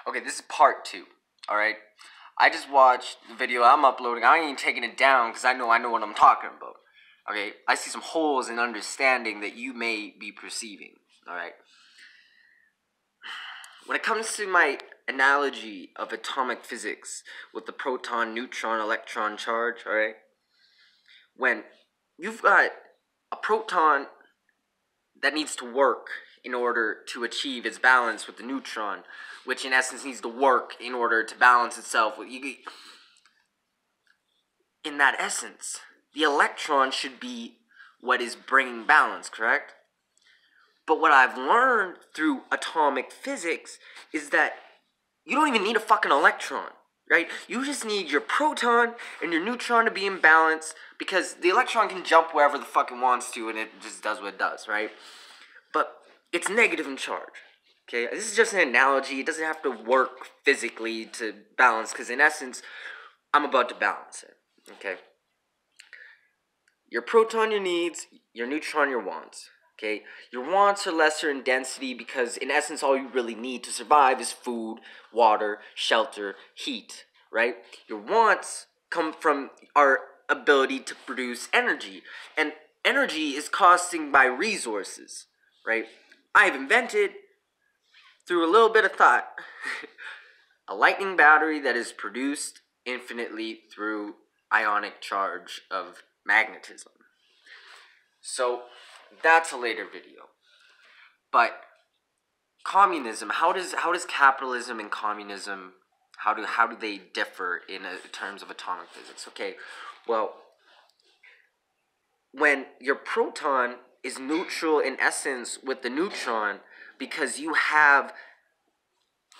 Okay, this is part 2, alright? I just watched the video I'm uploading. I ain't even taking it down because I know what I'm talking about. Okay, I see some holes in understanding that you may be perceiving, alright? When it comes to my analogy of atomic physics with the proton, neutron, electron charge, alright? When you've got a proton that needs to work in order to achieve its balance with the neutron, which in essence needs to work in order to balance itself with in that essence, the electron should be what is bringing balance, correct? But what I've learned through atomic physics is that you don't even need a fucking electron, right? You just need your proton and your neutron to be in balance, because the electron can jump wherever the fuck it wants to and it just does what it does, right? But it's negative in charge, okay? This is just an analogy. It doesn't have to work physically to balance, because in essence, I'm about to balance it, okay? Your proton, your needs, your neutron, your wants, okay? Your wants are lesser in density because in essence, all you really need to survive is food, water, shelter, heat, right? Your wants come from our ability to produce energy, and energy is costing by resources, right? I've invented, through a little bit of thought, a lightning battery that is produced infinitely through ionic charge of magnetism. So that's a later video. But communism, how does capitalism and communism, how do they differ in terms of atomic physics? Okay, well, when your proton is neutral in essence with the neutron, because you have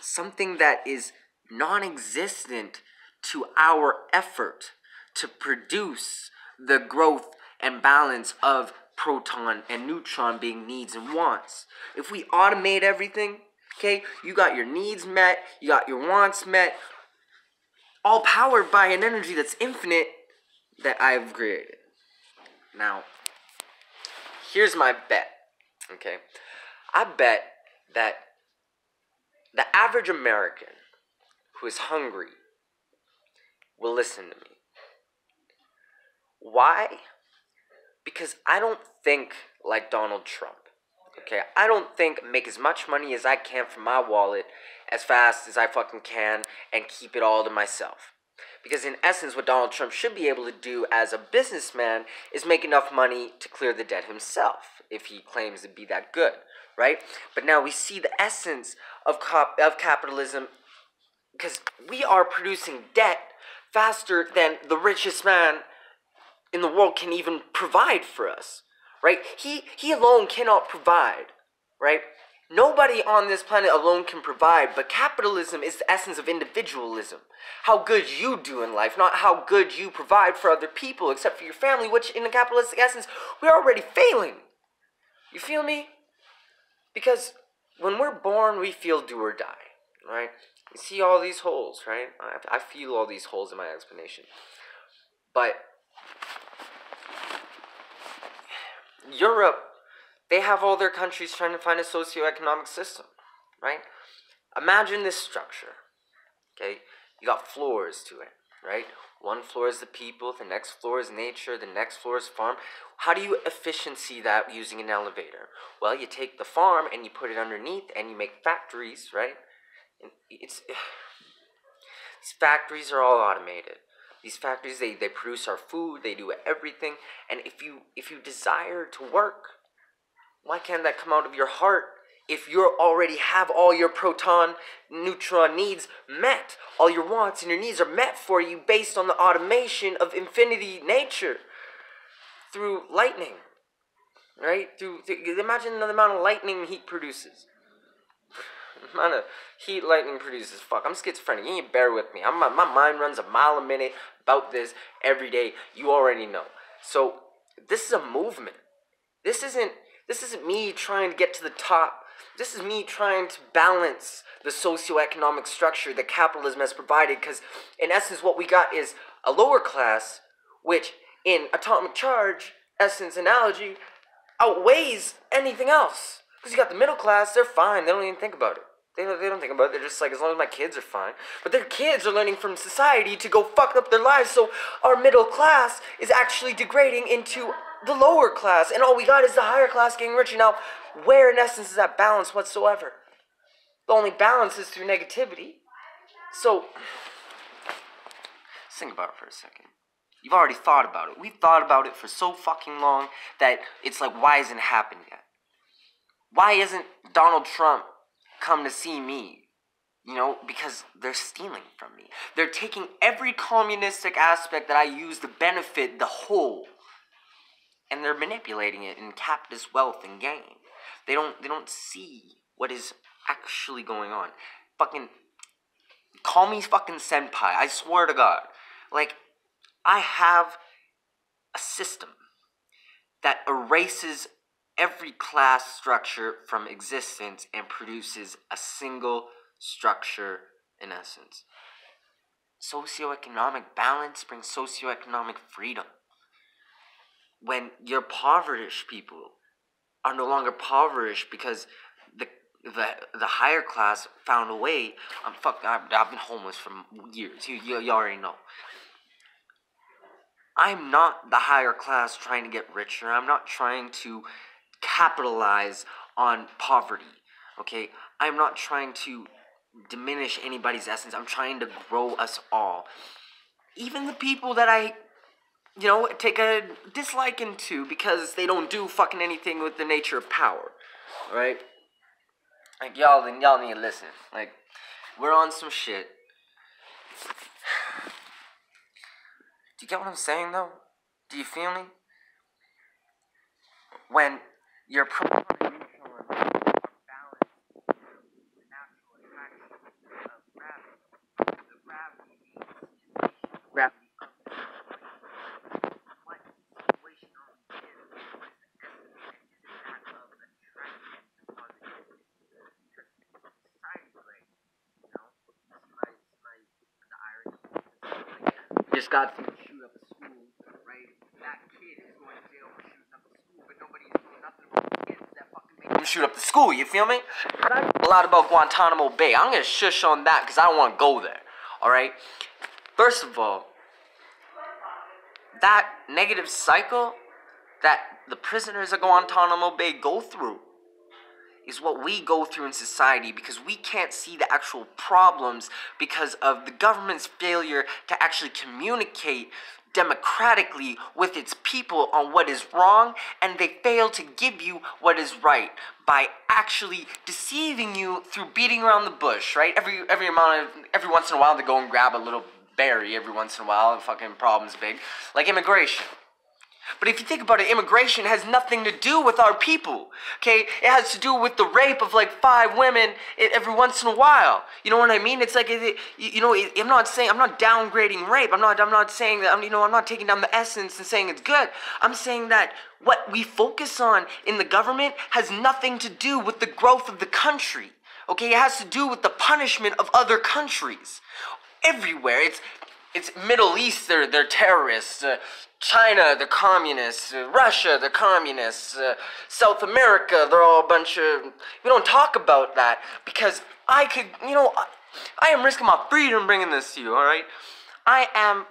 something that is non-existent to our effort to produce the growth and balance of proton and neutron being needs and wants. If we automate everything, okay, you got your needs met, you got your wants met, all powered by an energy that's infinite that I've created. Now, here's my bet, okay? I bet that the average American who is hungry will listen to me. Why? Because I don't think like Donald Trump, okay? I don't think make as much money as I can from my wallet as fast as I fucking can and keep it all to myself. Because in essence, what Donald Trump should be able to do as a businessman is make enough money to clear the debt himself, if he claims to be that good, right? But now we see the essence of capitalism, because we are producing debt faster than the richest man in the world can even provide for us, right? He alone cannot provide, right? Nobody on this planet alone can provide, but capitalism is the essence of individualism. How good you do in life, not how good you provide for other people, except for your family, which in the capitalistic essence, we're already failing. You feel me? Because when we're born, we feel do or die, right? You see all these holes, right? I feel all these holes in my explanation. But Europe, they have all their countries trying to find a socioeconomic system, right? Imagine this structure, okay? You got floors to it, right? One floor is the people, the next floor is nature, the next floor is farm. How do you efficiency that using an elevator? Well, you take the farm and you put it underneath and you make factories, right? And these factories are all automated. These factories, they produce our food, they do everything. And if you desire to work, why can't that come out of your heart if you already have all your proton, neutron needs met? All your wants and your needs are met for you based on the automation of infinity nature through lightning, right? Imagine the amount of lightning heat produces. The amount of heat lightning produces. Fuck, I'm schizophrenic. You need to bear with me. My mind runs a mile a minute about this every day. You already know. So this is a movement. This isn't me trying to get to the top. This is me trying to balance the socioeconomic structure that capitalism has provided, because in essence what we got is a lower class, which in atomic charge essence analogy outweighs anything else. Because you got the middle class, they're fine, they don't even think about it. They don't think about it. They're just like, as long as my kids are fine. But their kids are learning from society to go fuck up their lives. So our middle class is actually degrading into the lower class. And all we got is the higher class getting richer. Now, where in essence is that balance whatsoever? The only balance is through negativity. So, let's think about it for a second. You've already thought about it. We've thought about it for so fucking long that it's like, why hasn't it happened yet? Why isn't Donald Trump come to see me? You know, because they're stealing from me. They're taking every communistic aspect that I use to benefit the whole, and they're manipulating it in capitalist wealth and gain. They don't see what is actually going on. Fucking call me fucking senpai. I swear to God. Like, I have a system that erases every class structure from existence and produces a single structure in essence. Socioeconomic balance brings socioeconomic freedom. When your impoverished people are no longer impoverished because the higher class found a way. I've been homeless for years. You already know. I'm not the higher class trying to get richer. I'm not trying to capitalize on poverty, okay? I'm not trying to diminish anybody's essence. I'm trying to grow us all. Even the people that I, take a dislike into because they don't do fucking anything with the nature of power, alright? Like, y'all need to listen. Like, we're on some shit. Do you get what I'm saying, though? Do you feel me? When you're balance, the natural attraction of gravity. The gravity means gravity. What situation are we in? What is the essence? Is it that of attraction to positivity? Because society's like, the irony. Just got through shoot up a school, right? That kid is going to jail for shooting up the school, but nobody's doing nothing about the kids that fucking made him shoot up the school, you feel me? I know a lot about Guantanamo Bay. I'm gonna shush on that because I don't want to go there, alright? First of all, that negative cycle that the prisoners at Guantanamo Bay go through is what we go through in society because we can't see the actual problems because of the government's failure to actually communicate democratically with its people on what is wrong, and they fail to give you what is right by actually deceiving you through beating around the bush, right? Every once in a while they go and grab a little berry every once in a while and fucking problem's big, like immigration. But if you think about it, immigration has nothing to do with our people, okay? It has to do with the rape of like 5 women every once in a while. You know what I mean? It's like, I'm not downgrading rape. I'm not saying that, I'm not taking down the essence and saying it's good. I'm saying that what we focus on in the government has nothing to do with the growth of the country, okay? It has to do with the punishment of other countries. Everywhere. It's Middle East, they're terrorists. China, the communists. Russia, the communists. South America, they're all a bunch of... We don't talk about that because I am risking my freedom bringing this to you, alright? I am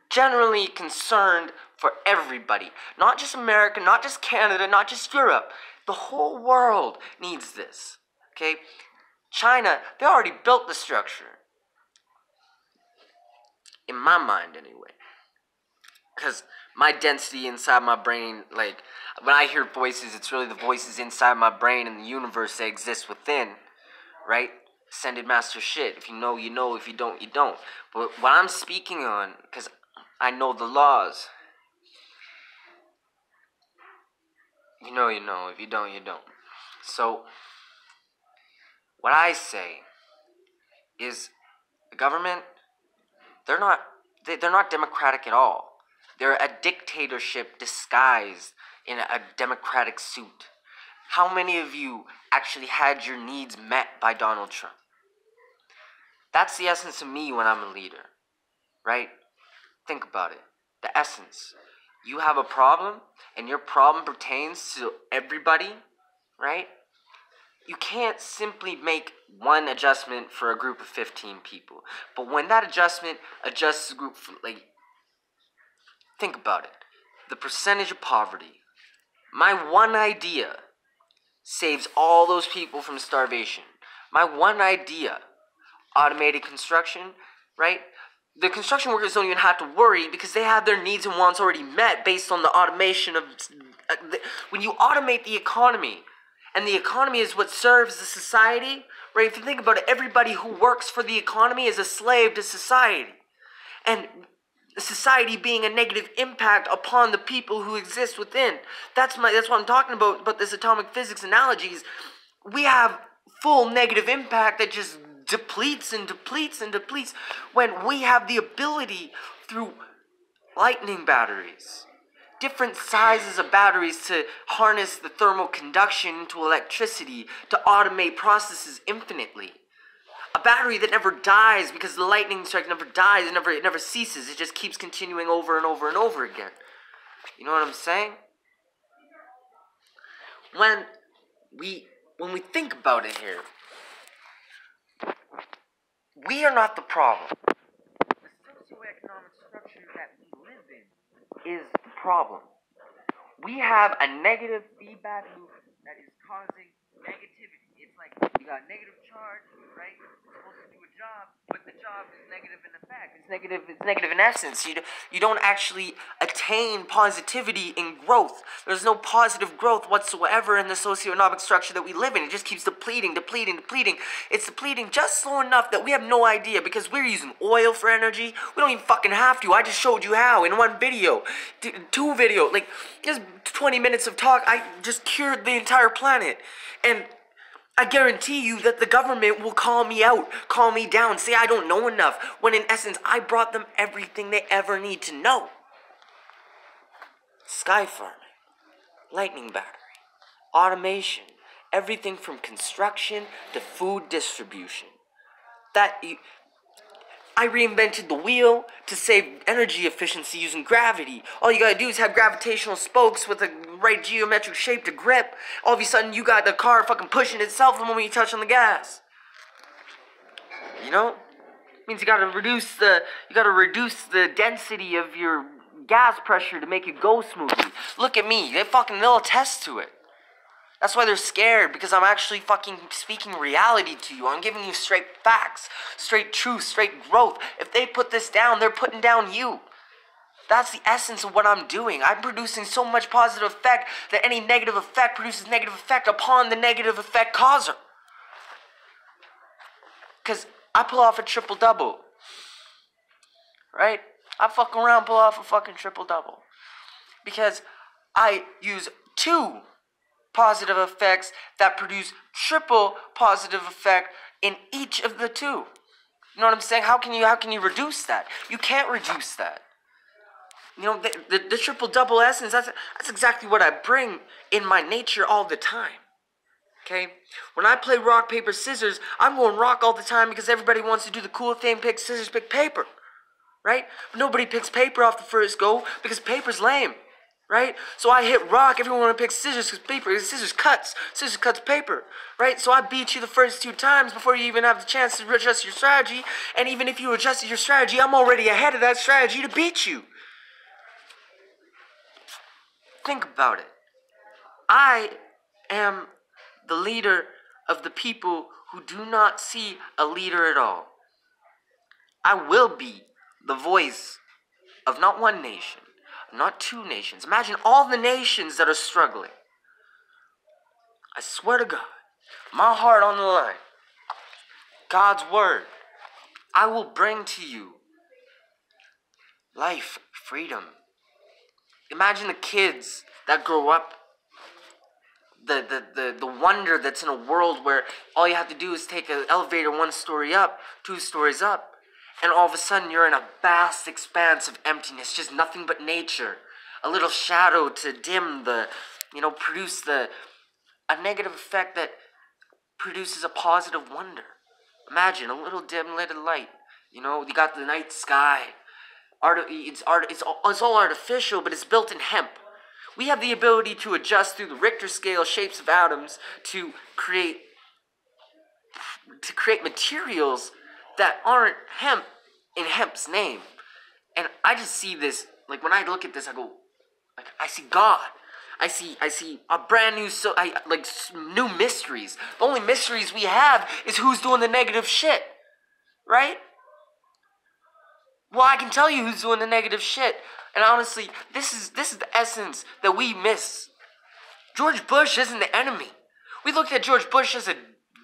generally concerned for everybody. Not just America, not just Canada, not just Europe. The whole world needs this, okay? China, they already built the structure. In my mind, anyway. Because my density inside my brain, like, when I hear voices, it's really the voices inside my brain and the universe that exist within, right? Ascended master shit. If you know, you know. If you don't, you don't. But what I'm speaking on, because I know the laws. You know, you know. If you don't, you don't. So, what I say is the government, they're not democratic at all. They're a dictatorship disguised in a democratic suit. How many of you actually had your needs met by Donald Trump? That's the essence of me when I'm a leader, right? Think about it. The essence. You have a problem, and your problem pertains to everybody, right? you can't simply make one adjustment for a group of 15 people. But when that adjustment adjusts the group, think about it. The percentage of poverty. My one idea saves all those people from starvation. My one idea, automated construction, right? The construction workers don't even have to worry because they have their needs and wants already met based on the automation of... when you automate the economy, and the economy is what serves the society, right? If you think about it, everybody who works for the economy is a slave to society. And society being a negative impact upon the people who exist within. That's what I'm talking about this atomic physics analogies. We have full negative impact that just depletes and depletes and depletes when we have the ability through lightning batteries, different sizes of batteries to harness the thermal conduction into electricity, to automate processes infinitely. A battery that never dies because the lightning strike never dies, it never ceases. It just keeps continuing over and over and over again. You know what I'm saying? When we think about it here, we are not the problem. The socioeconomic structure that we live in is the problem. We have a negative feedback loop that is causing negativity. It's like you got a negative charge, right? It's supposed to do a job, but the job is negative in effect. It's negative in essence. You don't actually attain positivity in growth. There's no positive growth whatsoever in the socioeconomic structure that we live in. It just keeps depleting. It's depleting just slow enough that we have no idea because we're using oil for energy. We don't even fucking have to. I just showed you how in one video. Two videos. Like, just 20 minutes of talk, I just cured the entire planet. And I guarantee you that the government will call me out, call me down, say I don't know enough, when in essence I brought them everything they ever need to know. Sky farming, lightning battery, automation, everything from construction to food distribution. I reinvented the wheel to save energy efficiency using gravity. All you gotta do is have gravitational spokes with the right geometric shape to grip. All of a sudden, you got the car fucking pushing itself the moment you touch on the gas. You know? It means you gotta reduce the density of your gas pressure to make it go smoothly. Look at me. They'll attest to it. That's why they're scared, because I'm actually fucking speaking reality to you. I'm giving you straight facts, straight truth, straight growth. If they put this down, they're putting down you. That's the essence of what I'm doing. I'm producing so much positive effect that any negative effect produces negative effect upon the negative effect causer. Because I pull off a triple-double. Right? I fuck around, pull off a fucking triple-double. Because I use two positive effects that produce triple positive effect in each of the two. You know what I'm saying? How can you reduce that? You can't reduce that. You know, the triple-double essence, that's exactly what I bring in my nature all the time. Okay? When I play rock, paper, scissors, I'm going rock all the time because everybody wants to do the cool thing, pick scissors, pick paper. Right? But nobody picks paper off the first go because paper's lame. Right? So I hit rock, everyone want to pick scissors because paper, scissors cuts paper. Right? So I beat you the first 2 times before you even have the chance to adjust your strategy. And even if you adjusted your strategy, I'm already ahead of that strategy to beat you. Think about it. I am the leader of the people who do not see a leader at all. I will be the voice of not one nation, not 2 nations. Imagine all the nations that are struggling. I swear to God, my heart on the line, God's word, I will bring to you life, freedom. Imagine the kids that grow up, the wonder that's in a world where all you have to do is take an elevator 1 story up, 2 stories up, and all of a sudden you're in a vast expanse of emptiness, just nothing but nature. A little shadow to dim produce a negative effect that produces a positive wonder. Imagine a little dim lit light. You got the night sky. It's all artificial, but it's built in hemp. We have the ability to adjust through the Richter scale shapes of atoms to create to create materials that aren't hemp in hemp's name. And I just see this, like when I look at this, I go, like I see God. I see a brand new, new mysteries. The only mysteries we have is who's doing the negative shit, right? Well, I can tell you who's doing the negative shit. And honestly, this is the essence that we miss. George Bush isn't the enemy. We look at George Bush as a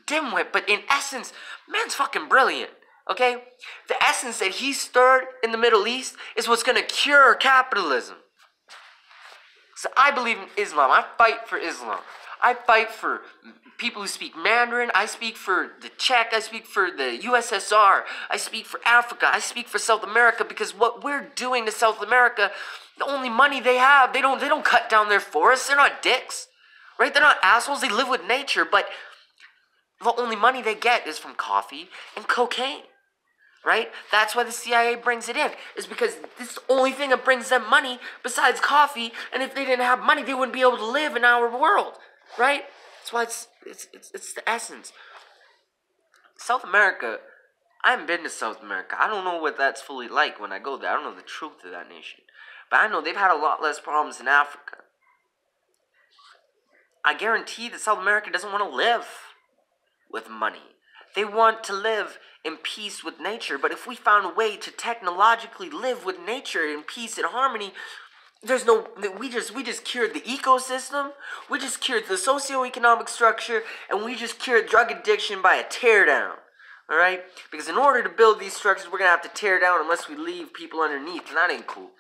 dimwit, but in essence, man's fucking brilliant. Okay? The essence that he stirred in the Middle East is what's gonna cure capitalism. So I believe in Islam. I fight for Islam. I fight for people who speak Mandarin. I speak for the Czech. I speak for the USSR. I speak for Africa. I speak for South America, because what we're doing to South America, the only money they have, they don't cut down their forests. They're not dicks, right? They're not assholes. They live with nature, but the only money they get is from coffee and cocaine. Right? That's why the CIA brings it in. Is because this is the only thing that brings them money besides coffee. And if they didn't have money, they wouldn't be able to live in our world. Right? That's why it's the essence. South America, I haven't been to South America. I don't know what that's fully like when I go there. I don't know the truth of that nation. But I know they've had a lot less problems than Africa. I guarantee that South America doesn't want to live with money. They want to live in peace with nature. But if we found a way to technologically live with nature in peace and harmony, we just cured the ecosystem, we just cured the socioeconomic structure, and we just cured drug addiction by a teardown. Alright? Because in order to build these structures, we're going to have to tear down unless we leave people underneath, and that ain't cool.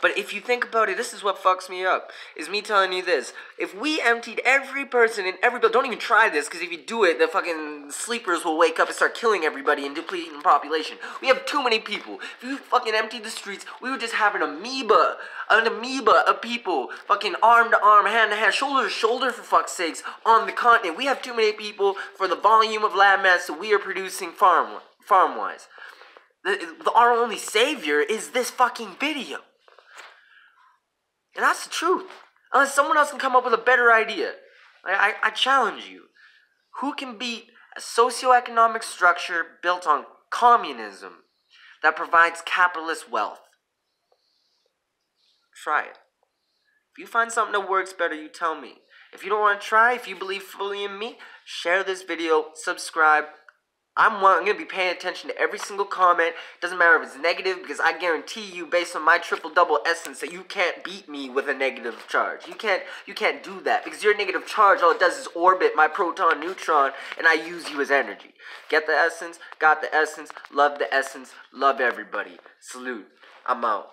But if you think about it, this is what fucks me up, is me telling you this. If we emptied every person in every building, don't even try this, because if you do it, the fucking sleepers will wake up and start killing everybody and depleting the population. We have too many people. If you fucking emptied the streets, we would just have an amoeba of people, fucking arm to arm, hand to hand, shoulder to shoulder, for fuck's sakes, on the continent. We have too many people for the volume of land mass that we are producing farm-wise. Our only savior is this fucking video. And that's the truth. Unless someone else can come up with a better idea. I challenge you. Who can beat a socioeconomic structure built on communism that provides capitalist wealth? Try it. If you find something that works better, you tell me. If you don't want to try, if you believe fully in me, share this video, subscribe. I'm going to be paying attention to every single comment. Doesn't matter if it's negative, because I guarantee you, based on my triple-double essence, that you can't beat me with a negative charge. You can't do that, because your negative charge, all it does is orbit my proton, neutron, and I use you as energy. Get the essence, got the essence, love the essence, love everybody. Salute. I'm out.